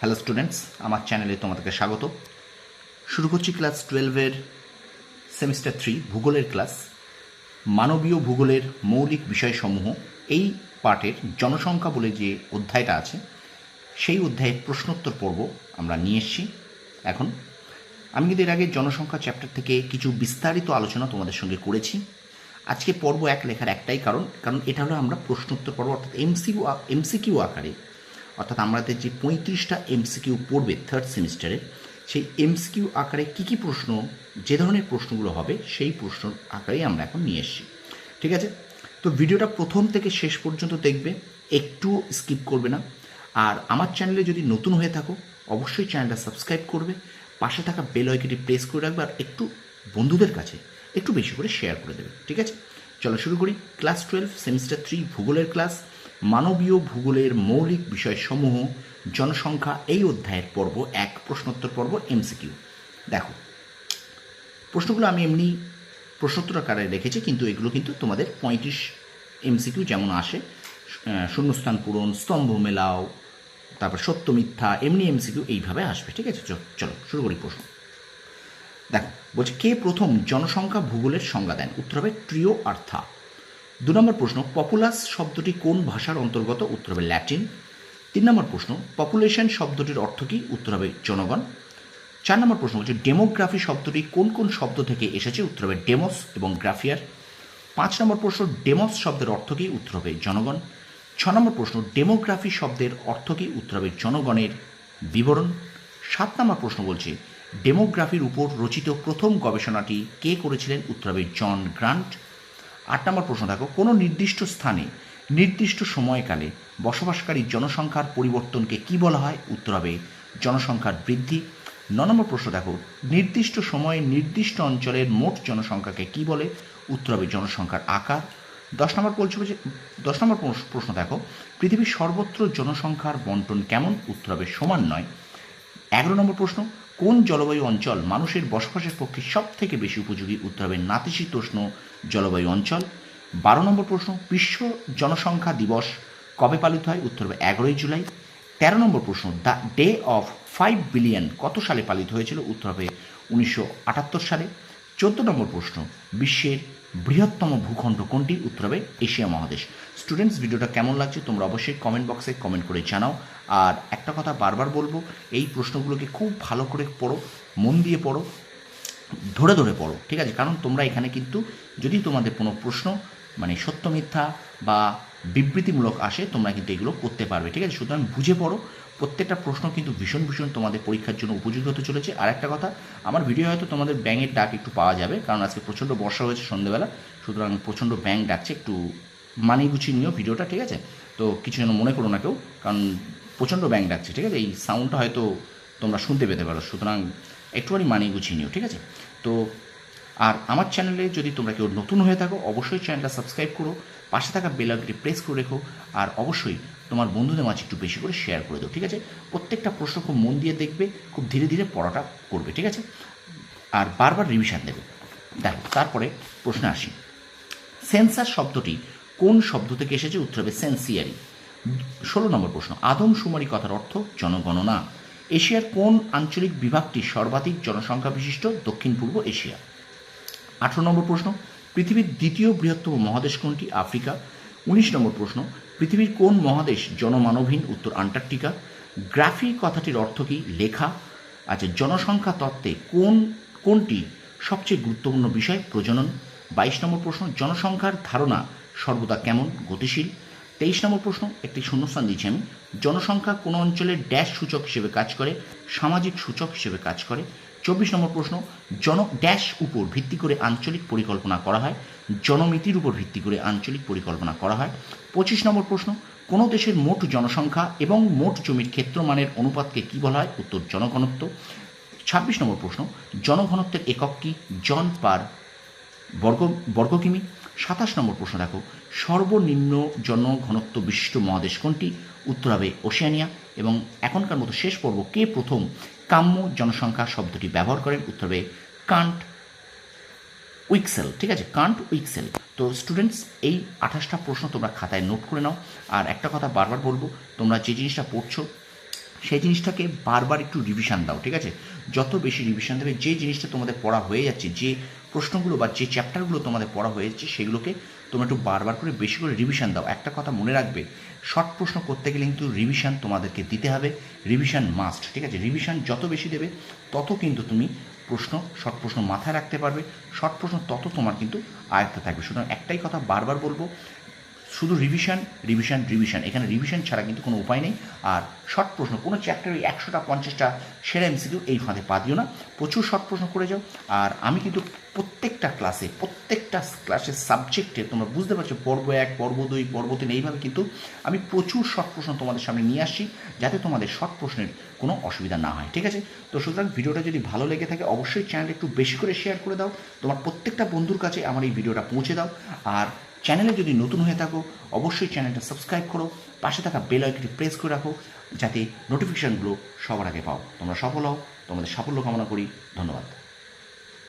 Hello students, আমার চ্যানেলে তোমাদেরকে স্বাগত। শুরু করছি ক্লাস 12-এর সেমিস্টার 3 ভূগোলের ক্লাস। মানবীয় ভূগোলের মৌলিক বিষয়সমূহ এই পাঠের জনসংখ্যা বলে যে অধ্যায়টা আছে সেই অধ্যায়ের প্রশ্নোত্তর পর্ব আমরা নিয়ে এসেছি। এখন আমি কিন্তু এর আগে জনসংখ্যা চ্যাপ্টার থেকে কিছু বিস্তারিত আলোচনা তোমাদের সঙ্গে করেছি। আজকে পর্ব 1 লেখার একটাই কারণ এটা হলো আমরা প্রশ্নোত্তর পর্ব, অর্থাৎ এমসিকিউ আকারে, অর্থাৎ আমাদের যে 35টা এমসিকিউ পড়বে থার্ড সেমিস্টারে, সেই এমসিকিউ আকারে কী কী প্রশ্ন, যে ধরনের প্রশ্নগুলো হবে সেই প্রশ্ন আকারেই আমরা এখন নিয়ে এসেছি। ঠিক আছে, তো ভিডিওটা প্রথম থেকে শেষ পর্যন্ত দেখবে, একটু স্কিপ করবে না। আর আমার চ্যানেলে যদি নতুন হয়ে থাকো অবশ্যই চ্যানেলটা সাবস্ক্রাইব করবে, পাশে থাকা বেল আইকনটি প্রেস করে রাখবে, আর একটু বন্ধুদের কাছে একটু বেশি করে শেয়ার করে দেবে। ঠিক আছে, চলো শুরু করি। ক্লাস 12 সেমিস্টার 3 ভূগোলের ক্লাস, মানবীয় ভূগোলের মৌলিক বিষয়সমূহ, জনসংখ্যা, এই অধ্যায়ের পর্ব 1, প্রশ্নোত্তর পর্ব, এমসিকিউ। দেখো, প্রশ্নগুলো আমি এমনি প্রশ্নোত্তর আকারে রেখেছি, কিন্তু এগুলো কিন্তু তোমাদের 35 এমসিকিউ যেমন আসে, শূন্যস্থান পূরণ, স্তম্ভ মেলাও, তারপর সত্য মিথ্যা, এমনি এমসিকিউ এইভাবে আসবে। ঠিক আছে, চলো শুরু করি প্রশ্ন। দেখো, বলছে কে প্রথম জনসংখ্যা ভূগোলের সংজ্ঞা দেন? উত্তর হবে ট্রিও আর্থা। 2 নম্বর প্রশ্ন, পপুলাস শব্দটি কোন ভাষার অন্তর্গত? উত্তর হবে ল্যাটিন। 3 নম্বর প্রশ্ন, পপুলেশন শব্দটির অর্থ কী? উত্তর হবে জনগণ। 4 নম্বর প্রশ্ন হচ্ছে ডেমোগ্রাফি শব্দটি কোন কোন শব্দ থেকে এসেছে? উত্তর হবে ডেমোস এবং গ্রাফিয়ার। 5 নম্বর প্রশ্ন, ডেমোস শব্দের অর্থ কী? উত্তর হবে জনগণ। 6 নম্বর প্রশ্ন, ডেমোগ্রাফি শব্দের অর্থ কী? উত্তর হবে জনগণের বিবরণ। 7 নম্বর প্রশ্ন বলছে ডেমোগ্রাফির উপর রচিত প্রথম গবেষণাটি কে করেছিলেন? উত্তর হবে জন গ্রান্ট। 8 নম্বর প্রশ্ন দেখো, কোনো নির্দিষ্ট স্থানে নির্দিষ্ট সময়কালে বসবাসকারী জনসংখ্যার পরিবর্তনকে কি বলা হয়? উত্তর হবে জনসংখ্যার বৃদ্ধি। 9 নম্বর প্রশ্ন দেখো, নির্দিষ্ট সময়ে নির্দিষ্ট অঞ্চলের মোট জনসংখ্যাকে কি বলে? উত্তর হবে জনসংখ্যার আকার। 10 নম্বর প্রশ্ন দেখো, পৃথিবীর সর্বত্র জনসংখ্যার বন্টন কেমন? উত্তর হবে সমান নয়। 11 নম্বর প্রশ্ন, কোন জলবায়ু অঞ্চল মানুষের বসবাসের পক্ষে সব থেকে বেশি উপযোগী? উত্তর হবে নাতিশীতোষ্ণ জলবায়ু অঞ্চল। 12 নম্বর প্রশ্ন, বিশ্ব জনসংখ্যা দিবস কবে পালিত হয়? উত্তর হবে 11 জুলাই। 13 নম্বর প্রশ্ন, দ্য ডে অফ 5 বিলিয়ন কত সালে পালিত হয়েছিল? উত্তর হবে 1978 সালে। 14 নম্বর প্রশ্ন, বিশ্বের বৃহত্তম ভূখণ্ড কোনটি? উত্তর হবে এশিয়া মহাদেশ। স্টুডেন্টস, ভিডিওটা কেমন লাগছে তোমরা অবশ্যই কমেন্ট বক্সে কমেন্ট করে জানাও। আর একটা কথা বারবার বলবো, এই প্রশ্নগুলোকে খুব ভালো করে পড়ো, মন দিয়ে পড়ো, ধরে ধরে পড়ো। ঠিক আছে, কারণ তোমরা এখানে কিন্তু যদি তোমাদের কোনো প্রশ্ন মানে সত্য মিথ্যা বা বিবৃতিমূলক আসে, তোমরা কিন্তু এগুলো করতে পারবে। ঠিক আছে, সুতরাং বুঝে পড়ো। প্রত্যেকটা প্রশ্ন কিন্তু ভীষণ ভীষণ তোমাদের পরীক্ষার জন্য উপযোগী হতে চলেছে। আর একটা কথা, আমার ভিডিও হয়তো তোমাদের ব্যাঙের ডাক একটু পাওয়া যাবে, কারণ আজকে প্রচণ্ড বর্ষা হয়েছে সন্ধ্যেবেলা, সুতরাং প্রচণ্ড ব্যাঙ ডাকছে, একটু মানিয়ে গুছিয়ে নিও ভিডিওটা। ঠিক আছে, তো কিছু যেন মনে করো না কেউ, কারণ প্রচণ্ড ব্যাঙ ডাকছে। ঠিক আছে, এই সাউন্ডটা হয়তো তোমরা শুনতে পেতে পারো, সুতরাং একটুখানি মানিয়ে গুছিয়ে নিও। ঠিক আছে, তো আর আমার চ্যানেলে যদি তোমরা কেউ নতুন হয়ে থাকো অবশ্যই চ্যানেলটা সাবস্ক্রাইব করো, পাশে থাকা বেল আইকনটি প্রেস করে রেখো, আর অবশ্যই তোমার বন্ধুদের মাঝে একটু বেশি করে শেয়ার করে দাও। ঠিক আছে, প্রত্যেকটা প্রশ্ন খুব মন দিয়ে দেখবে, খুব ধীরে ধীরে পড়াটা করবে। ঠিক আছে, আর বারবার রিভিশন দেবে। দেখো, তারপরে প্রশ্নে আসি, সেন্সাস শব্দটি কোন শব্দ থেকে এসেছে? উত্তর হবে সেন্সিয়ারি। 16 নম্বর প্রশ্ন, আদমশুমারি কথার অর্থ জনগণনা। এশিয়ার কোন আঞ্চলিক বিভাগটি সর্বাধিক জনসংখ্যা বিশিষ্ট? দক্ষিণ পূর্ব এশিয়া। 18 নম্বর প্রশ্ন, পৃথিবীর দ্বিতীয় বৃহত্তম মহাদেশ কোনটি? আফ্রিকা। 19 নম্বর প্রশ্ন, পৃথিবীর কোন মহাদেশ জনমানবহীন? উত্তর আন্টার্কটিকা। গ্রাফি কথাটির অর্থ কী? লেখা। আচ্ছা, জনসংখ্যা তত্ত্বে কোনটি সবচেয়ে গুরুত্বপূর্ণ বিষয়? প্রজনন। 22 নম্বর প্রশ্ন, জনসংখ্যার ধারণা সর্বদা কেমন? গতিশীল। 23 নম্বর প্রশ্ন, একটি শূন্যস্থান দিয়েছি আমি, জনসংখ্যা কোন অঞ্চলের ড্যাশ সূচক হিসেবে কাজ করে? সামাজিক সূচক হিসেবে কাজ করে। 24 নম্বর প্রশ্ন, ড্যাশ উপর ভিত্তি করে আঞ্চলিক পরিকল্পনা করা হয়? জনমিতির উপর ভিত্তি করে আঞ্চলিক পরিকল্পনা করা হয়। 25 নম্বর প্রশ্ন, কোনো দেশের মোট জনসংখ্যা এবং মোট জমির ক্ষেত্রমানের অনুপাতকে কী বলা হয়? উত্তর জনঘনত্ব। 26 নম্বর প্রশ্ন, জনঘনত্বের একক কী? জন পার বর্গ কিমি। 27 নম্বর প্রশ্ন দেখো, সর্বনিম্ন জনঘনত্ব বিশিষ্ট মহাদেশ কোনটি? উত্তর হবে ওশেনিয়া। এবং এখনকার মতো শেষ পর্ব, কে প্রথম কাম্য জনসংখ্যা শব্দটি ব্যবহার করেন? উত্তর হবে কান্ট উইকসেল। ঠিক আছে, কান্ট উইকসেল। তো স্টুডেন্টস, এই 28টা প্রশ্ন তোমরা খাতায় নোট করে নাও। আর একটা কথা বারবার বলবো, তোমরা যে জিনিসটা পড়ছো সেই জিনিসটাকে বারবার একটু রিভিশন দাও, ঠিক আছে? যত বেশি রিভিশন দেবে, যে জিনিসটা তোমাদের পড়া হয়ে যাচ্ছে, যে প্রশ্নগুলো বা যে চ্যাপ্টারগুলো তোমাদের পড়া হয়ে যাচ্ছে, সেগুলোকে তোমরা একটু বারবার করে বেশি করে রিভিশন দাও। একটা কথা মনে রাখবে, শর্ট প্রশ্ন করতে গেলে কিন্তু রিভিশন তোমাদেরকে দিতে হবে, রিভিশন মাস্ট, ঠিক আছে? রিভিশন যত বেশি দেবে তত কিন্তু তুমি শর্ট প্রশ্ন মাথায় রাখতে পারবে, শর্ট প্রশ্ন তত তোমার কিন্তু আয়ত্তে থাকবে। সুতরাং একটাই কথা বারবার বলবো, শুধু রিভিশন রিভিশন রিভিশন, এখানে রিভিশন ছাড়া কিন্তু কোনো উপায় নেই। আর শর্ট প্রশ্ন, কোনো চ্যাপ্টারে 100টা 50টা সেরা এমসিকিউ এই ফাঁদে পা দিও না, প্রচুর শর্ট প্রশ্ন করে যাও। আর আমি কিন্তু প্রত্যেকটা ক্লাসের সাবজেক্টে তোমরা বুঝতে পারছো, পর্ব 1, পর্ব 2, পর্ব 3, এইভাবে কিন্তু আমি প্রচুর শর্ট প্রশ্ন তোমাদের সামনে নিয়ে আসছি, যাতে তোমাদের শর্ট প্রশ্নের কোনো অসুবিধা না হয়, ঠিক আছে? তো সুতরাং ভিডিওটা যদি ভালো লেগে থাকে অবশ্যই চ্যানেলটা একটু বেশি করে শেয়ার করে দাও, তোমার প্রত্যেকটা বন্ধুর কাছে আমার এই ভিডিওটা পৌঁছে দাও। আর চ্যানেলে যদি নতুন হয়ে থাকো অবশ্যই চ্যানেলটা সাবস্ক্রাইব করো, পাশে থাকা বেল আইকনটি প্রেস করে রাখো, যাতে নোটিফিকেশানগুলো সবার আগে পাও। তোমরা সফল হও, তোমাদের সাফল্য কামনা করি। ধন্যবাদ।